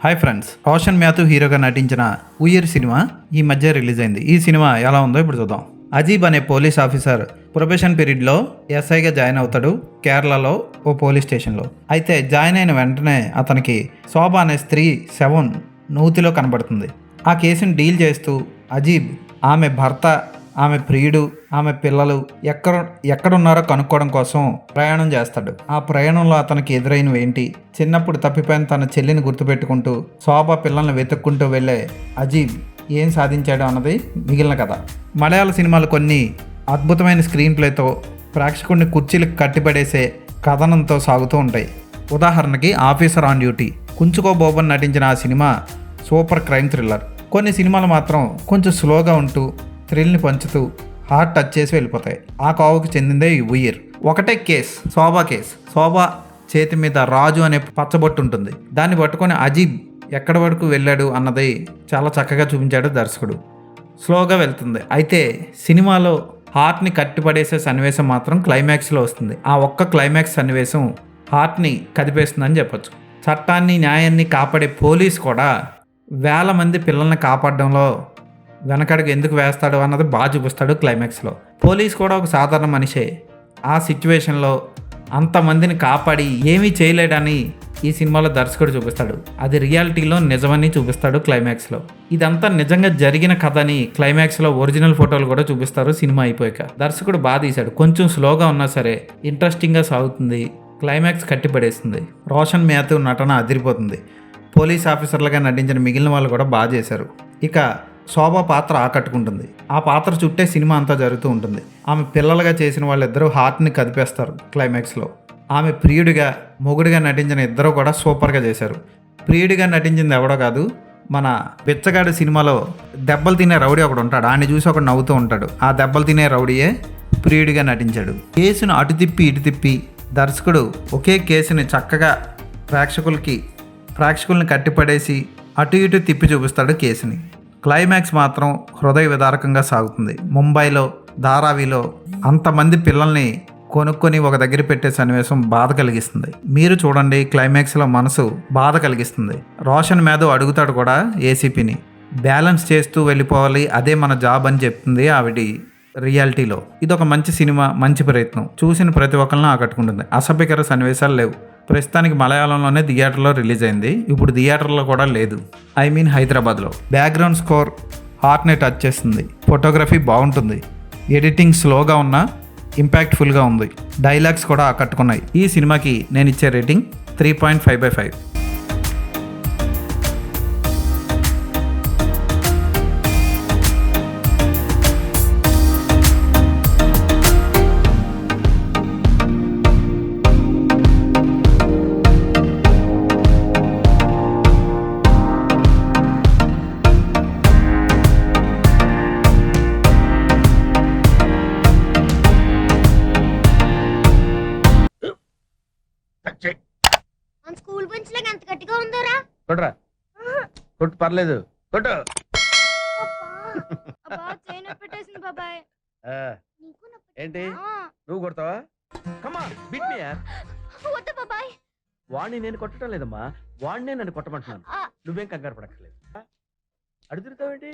Hi friends, Roshan Matthew హీరోగా నటించిన Uyyuru cinema ఈ మధ్య రిలీజ్ అయింది. ఈ సినిమా ఎలా ఉందో ఇప్పుడు చూద్దాం. అజీబ్ అనే పోలీస్ ఆఫీసర్ ప్రొబేషన్ పీరియడ్లో ఎస్ఐగా జాయిన్ అవుతాడు కేరళలో ఓ పోలీస్ స్టేషన్లో. అయితే జాయిన్ అయిన వెంటనే అతనికి శోభ అనే స్త్రీ శవం నూతిలో కనబడుతుంది. ఆ కేసును డీల్ చేస్తూ అజీబ్ ఆమె భర్త, ఆమె ప్రియుడు, ఆమె పిల్లలు ఎక్కడున్నారో కనుక్కోవడం కోసం ప్రయాణం చేస్తాడు. ఆ ప్రయాణంలో అతనికి ఎదురైనవి ఏంటి, చిన్నప్పుడు తప్పిపోయిన తన చెల్లిని గుర్తుపెట్టుకుంటూ శోభ పిల్లల్ని వెతుక్కుంటూ వెళ్ళే అజీబ్ ఏం సాధించాడు అన్నది మిగిలిన కథ. మలయాళ సినిమాలు కొన్ని అద్భుతమైన స్క్రీన్ ప్లేతో ప్రేక్షకుడిని కుర్చీలకు కట్టిపడేసే కథనంతో సాగుతూ ఉంటాయి. ఉదాహరణకి ఆఫీసర్ ఆన్ డ్యూటీ, కుంచుకో బోబన్ నటించిన ఆ సినిమా సూపర్ క్రైమ్ థ్రిల్లర్. కొన్ని సినిమాలు మాత్రం కొంచెం స్లోగా ఉంటూ థ్రిల్ని పంచుతూ హార్ట్ టచ్ చేసి వెళ్ళిపోతాయి. ఆ కోవకు చెందిందే ఈ ఉయ్యూర్. ఒకటే కేస్, శోభ కేస్. శోభ చేతి మీద రాజు అనే పచ్చబొట్టు ఉంటుంది. దాన్ని పట్టుకొని అజీబ్ ఎక్కడి వరకు వెళ్ళాడు అన్నది చాలా చక్కగా చూపించాడు దర్శకుడు. స్లోగా వెళ్తుంది. అయితే సినిమాలో హార్ట్ని కట్టిపడేసే సన్నివేశం మాత్రం క్లైమాక్స్లో వస్తుంది. ఆ ఒక్క క్లైమాక్స్ సన్నివేశం హార్ట్ని కదిపేస్తుందని చెప్పొచ్చు. చట్టాన్ని న్యాయాన్ని కాపాడే పోలీస్ కూడా వేల మంది పిల్లల్ని కాపాడడంలో వెనకడుగు ఎందుకు వేస్తాడు అన్నది బాగా చూపిస్తాడు క్లైమాక్స్లో. పోలీస్ కూడా ఒక సాధారణ మనిషే. ఆ సిచ్యువేషన్లో అంతమందిని కాపాడి ఏమీ చేయలేడని ఈ సినిమాలో దర్శకుడు చూపిస్తాడు. అది రియాలిటీలో నిజమని చూపిస్తాడు క్లైమాక్స్లో. ఇదంతా నిజంగా జరిగిన కథ అని క్లైమాక్స్లో ఒరిజినల్ ఫోటోలు కూడా చూపిస్తారు. సినిమా అయిపోయాక దర్శకుడు బాగా తీశాడు. కొంచెం స్లోగా ఉన్నా సరే ఇంట్రెస్టింగ్గా సాగుతుంది. క్లైమాక్స్ కట్టిపడేస్తుంది. రోషన్ మాథ్యూ నటన అదిరిపోతుంది. పోలీస్ ఆఫీసర్లుగా నటించిన మిగిలిన వాళ్ళు కూడా బాగా చేశారు. ఇక శోభ పాత్ర ఆకట్టుకుంటుంది. ఆ పాత్ర చుట్టే సినిమా అంతా జరుగుతూ ఉంటుంది. ఆమె పిల్లలుగా చేసిన వాళ్ళిద్దరూ హార్ట్ని కదిపేస్తారు క్లైమాక్స్లో. ఆమె ప్రియుడిగా, మొగుడిగా నటించిన ఇద్దరు కూడా సూపర్గా చేశారు. ప్రియుడిగా నటించింది ఎవడో కాదు, మన బిచ్చగాడు సినిమాలో దెబ్బలు తినే రౌడీ ఒకడు ఉంటాడు. ఆయన్ని చూసి ఒకడు నవ్వుతూ ఉంటాడు. ఆ దెబ్బలు తినే రౌడీయే ప్రియుడిగా నటించాడు. కేసును అటు తిప్పి ఇటు తిప్పి దర్శకుడు ఒకే కేసుని చక్కగా ప్రేక్షకుల్ని కట్టిపడేసి అటు ఇటు తిప్పి చూపిస్తాడు కేసుని. క్లైమాక్స్ మాత్రం హృదయ విదారకంగా సాగుతుంది. ముంబైలో ధారావిలో అంతమంది పిల్లల్ని కొనుక్కొని ఒక దగ్గర పెట్టే సన్నివేశం బాధ కలిగిస్తుంది. మీరు చూడండి, క్లైమాక్స్లో మనసు బాధ కలిగిస్తుంది. రోషన్ మాథ్యూ అడుగుతాడు కూడా ఏసీపీని, బ్యాలెన్స్ చేస్తూ వెళ్ళిపోవాలి, అదే మన జాబ్ అని చెప్తుంది ఆవిడ రియాలిటీలో. ఇదొక మంచి సినిమా, మంచి ప్రయత్నం. చూసిన ప్రతి ఒక్కరిని ఆకట్టుకుంటుంది. అసభ్యకర సన్నివేశాలు లేవు. ప్రస్తుతానికి మలయాళంలోనే థియేటర్లో రిలీజ్ అయింది. ఇప్పుడు థియేటర్లో కూడా లేదు, హైదరాబాద్లో. బ్యాక్గ్రౌండ్ స్కోర్ హార్ట్ని టచ్ చేస్తుంది. ఫోటోగ్రఫీ బాగుంటుంది. ఎడిటింగ్ స్లోగా ఉన్నా ఇంపాక్ట్ఫుల్గా ఉంది. డైలాగ్స్ కూడా ఆకట్టుకున్నాయి. ఈ సినిమాకి నేను ఇచ్చే రేటింగ్ 3.5/5. మన స్కూల్ బెంచ్ లాగా ఎంత గట్టిగా ఉందోరా. కొట్రా, కొట్టు, పర్లేదు, కొట్టు. అబ్బా చైన్ పెట్టేసింది బాబాయ్. ఆ, ఏంటి నువ్వు కొడతావా? కమా బిట్ మీ యార్. వద్దు బాబాయ్. వాడిని నేను కొట్టడం లేదమ్మా, వాడినే నన్ను కొట్టమంటున్నాను. ఆ. నువ్వేం కంగారు పడక్కర్లేదు. అడుగుతావేంటి?